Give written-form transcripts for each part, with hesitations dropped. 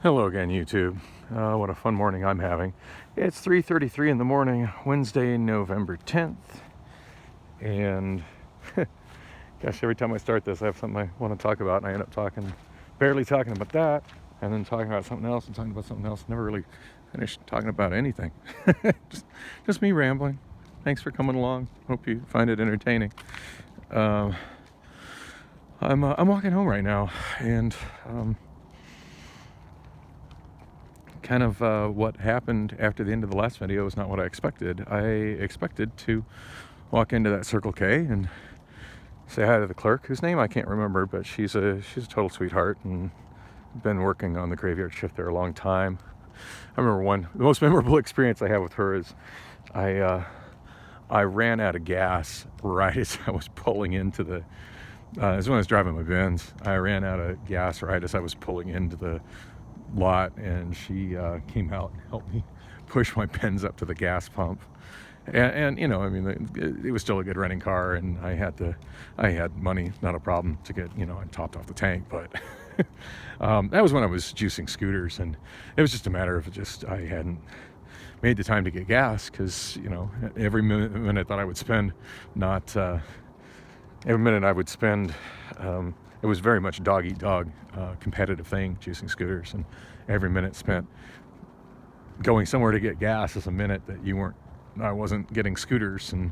Hello again, YouTube. What a fun morning I'm having. It's 3:33 in the morning, Wednesday, November 10th. And gosh, every time I start this, I have something I want to talk about, and I end up barely talking about that, and then talking about something else, and talking about something else. Never really finish talking about anything. just me rambling. Thanks for coming along. Hope you find it entertaining. I'm walking home right now, and kind of what happened after the end of the last video is not what I expected. I expected to walk into that Circle K and say hi to the clerk, whose name I can't remember, but she's a total sweetheart and been working on the graveyard shift there a long time. I remember the most memorable experience I had with her is I ran out of gas right as I was pulling into the this is when I was driving my Benz. I ran out of gas right as I was pulling into the lot, and she came out and helped me push my Benz up to the gas pump. And you know, I mean, it was still a good running car, and I had money, not a problem, to get, I topped off the tank. But that was when I was juicing scooters, and it was just a matter of I hadn't made the time to get gas, because every minute that I would spend it was very much dog eat dog, competitive thing, juicing scooters, and every minute spent going somewhere to get gas is a minute that I wasn't getting scooters. And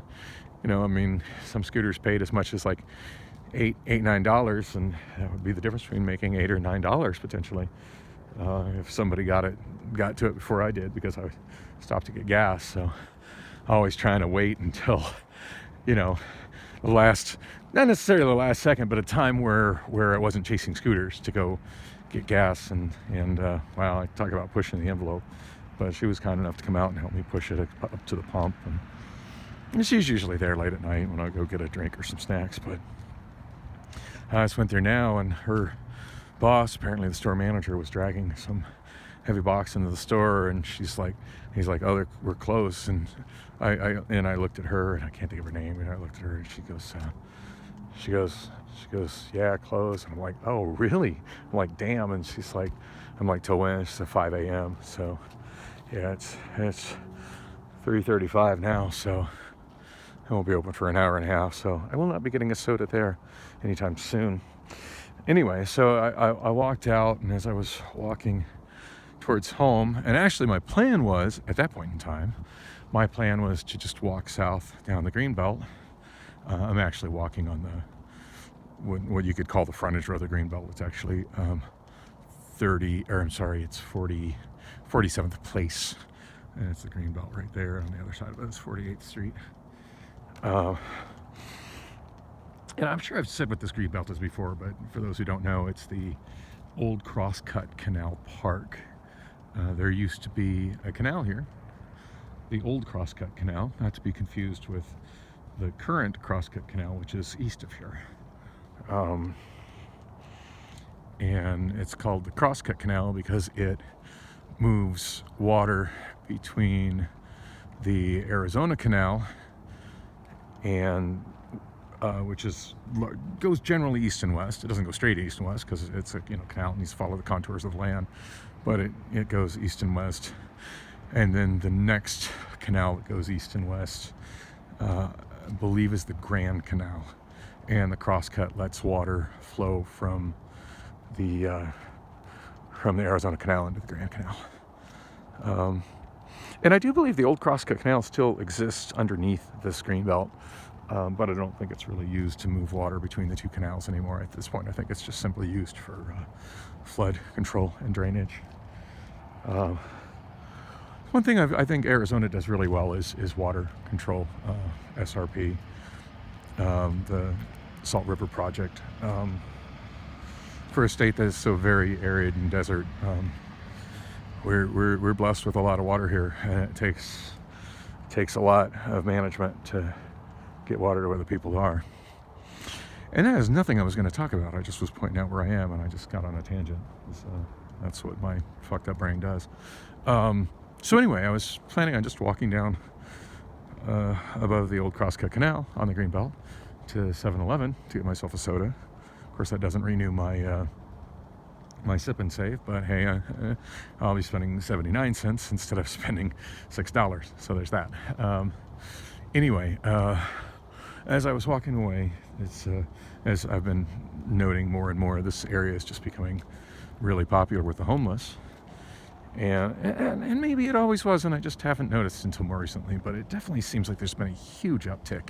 I mean, some scooters paid as much as like $9, and that would be the difference between making $8 or $9 potentially, if somebody got to it before I did, because I stopped to get gas. So always trying to wait until the last, not necessarily the last second, but a time where I wasn't chasing scooters to go get gas. And wow, I talk about pushing the envelope, but she was kind enough to come out and help me push it up to the pump. And she's usually there late at night when I go get a drink or some snacks. But I just went there now, and her boss, apparently the store manager, was dragging some heavy box into the store, and he's like, oh, we're close. And I looked at her, and I can't think of her name, and I looked at her, and she goes, yeah, close. And I'm like, oh, really? I'm like, damn. And she's like, I'm like, till when? It's 5 a.m. So yeah, it's 3:35 now, so I won't be open for an hour and a half, so I will not be getting a soda there anytime soon. Anyway, so I walked out, and as I was walking towards home, and actually my plan was, at that point in time, my plan was to just walk south down the Greenbelt. I'm actually walking on what you could call the frontage road of the Greenbelt. It's actually 47th Place, and it's the Greenbelt right there. On the other side of it is 48th Street. And I'm sure I've said what this Greenbelt is before, but for those who don't know, it's the old Crosscut Canal Park. There used to be a canal here, the old Crosscut Canal, not to be confused with the current Crosscut Canal, which is east of here. And it's called the Crosscut Canal because it moves water between the Arizona Canal and which goes generally east and west. It doesn't go straight east and west because it's a canal, and needs to follow the contours of the land, but it goes east and west. And then the next canal that goes east and west, I believe, is the Grand Canal, and the Crosscut lets water flow from the Arizona Canal into the Grand Canal. And I do believe the old Crosscut Canal still exists underneath this Greenbelt, but I don't think it's really used to move water between the two canals anymore at this point. I think it's just simply used for flood control and drainage. One thing I think Arizona does really well is water control, SRP, the Salt River Project. For a state that is so very arid and desert, we're blessed with a lot of water here, and it takes a lot of management to get water to where the people are. And that is nothing I was going to talk about. I just was pointing out where I am, and I just got on a tangent. That's what my fucked up brain does. So anyway, I was planning on just walking down above the old Crosscut Canal on the Greenbelt to 7-Eleven to get myself a soda. Of course, that doesn't renew my my sip and save, but hey, I'll be spending 79 cents instead of spending $6. So there's that. Anyway, as I was walking away, as I've been noting more and more, this area is just becoming really popular with the homeless. And maybe it always was, and I just haven't noticed until more recently, but it definitely seems like there's been a huge uptick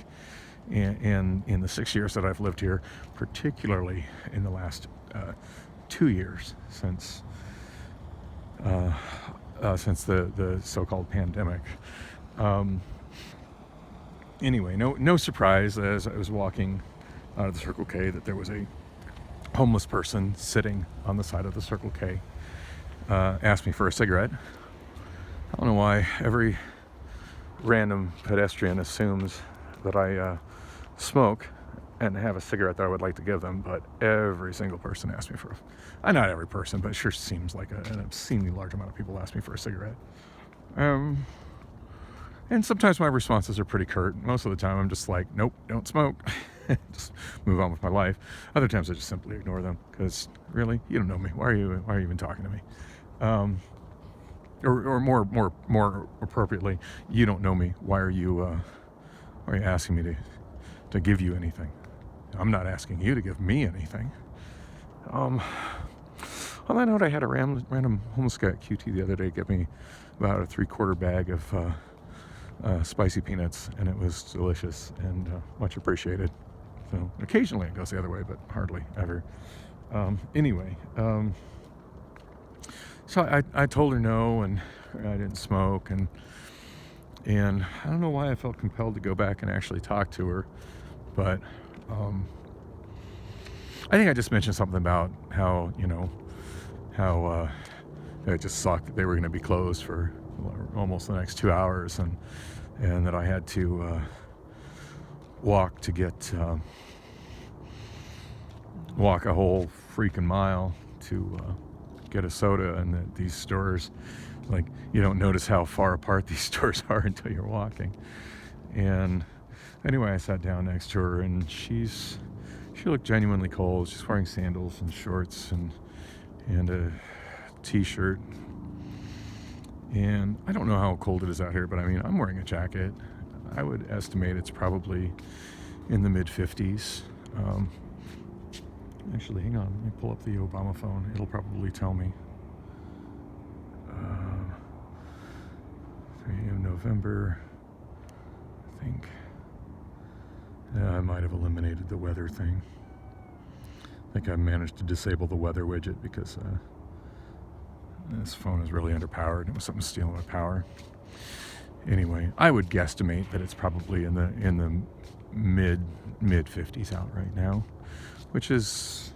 in the 6 years that I've lived here, particularly in the last 2 years since the so-called pandemic. Anyway, no surprise as I was walking out of the Circle K that there was a homeless person sitting on the side of the Circle K. Asked me for a cigarette. I don't know why every random pedestrian assumes that I smoke and have a cigarette that I would like to give them, but every single person asked me for not every person, but it sure seems like an obscenely large amount of people ask me for a cigarette. And sometimes my responses are pretty curt. Most of the time I'm just like, nope, don't smoke. Just move on with my life. Other times I just simply ignore them because really, you don't know me. Why are you even talking to me? Or more appropriately, you don't know me. Why are you asking me to give you anything? I'm not asking you to give me anything. On that note, I had a random homeless guy at QT the other day get me about a 3/4 bag of spicy peanuts, and it was delicious and much appreciated. So occasionally it goes the other way, but hardly ever. Anyway, so I told her no, and I didn't smoke, and I don't know why I felt compelled to go back and actually talk to her, but I think I just mentioned something about how it just sucked that they were going to be closed for almost the next 2 hours, and that I had to walk a whole freaking mile to get a soda, and that these stores, like, you don't notice how far apart these stores are until you're walking. And anyway, I sat down next to her, and she looked genuinely cold. She's wearing sandals and shorts and a t-shirt. And I don't know how cold it is out here, but I mean, I'm wearing a jacket. I would estimate it's probably in the mid-50s. Actually, hang on. Let me pull up the Obama phone. It'll probably tell me. 3 of November, I think. I might have eliminated the weather thing. I think I managed to disable the weather widget because this phone is really underpowered. It was something stealing my power. Anyway, I would guesstimate that it's probably in the mid 50s out right now, which is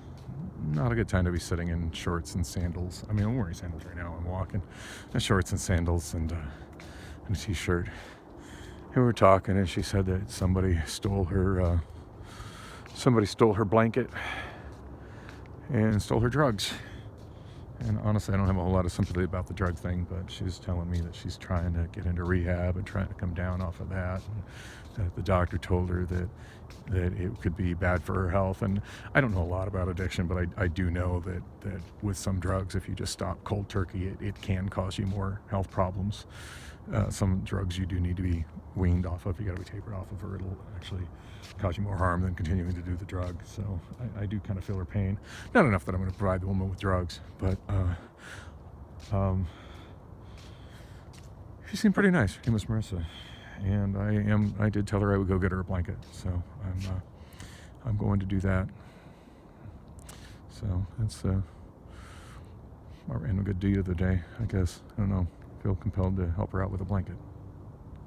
not a good time to be sitting in shorts and sandals. I mean, I'm wearing sandals right now. I'm walking in shorts and sandals and a t-shirt. And we were talking, and she said that somebody stole her blanket and stole her drugs. And honestly, I don't have a whole lot of sympathy about the drug thing, but she was telling me that she's trying to get into rehab and trying to come down off of that. And the doctor told her that it could be bad for her health. And I don't know a lot about addiction, but I do know that with some drugs, if you just stop cold turkey, it can cause you more health problems. Some drugs you do need to be weaned off of. You got to be tapered off of, or it'll actually cause you more harm than continuing to do the drug. So I do kind of feel her pain. Not enough that I'm going to provide the woman with drugs, but she seemed pretty nice. Her name was Marissa, and I did tell her I would go get her a blanket. So I'm going to do that. So that's my random good deed of the day, I guess. I don't know. Feel compelled to help her out with a blanket.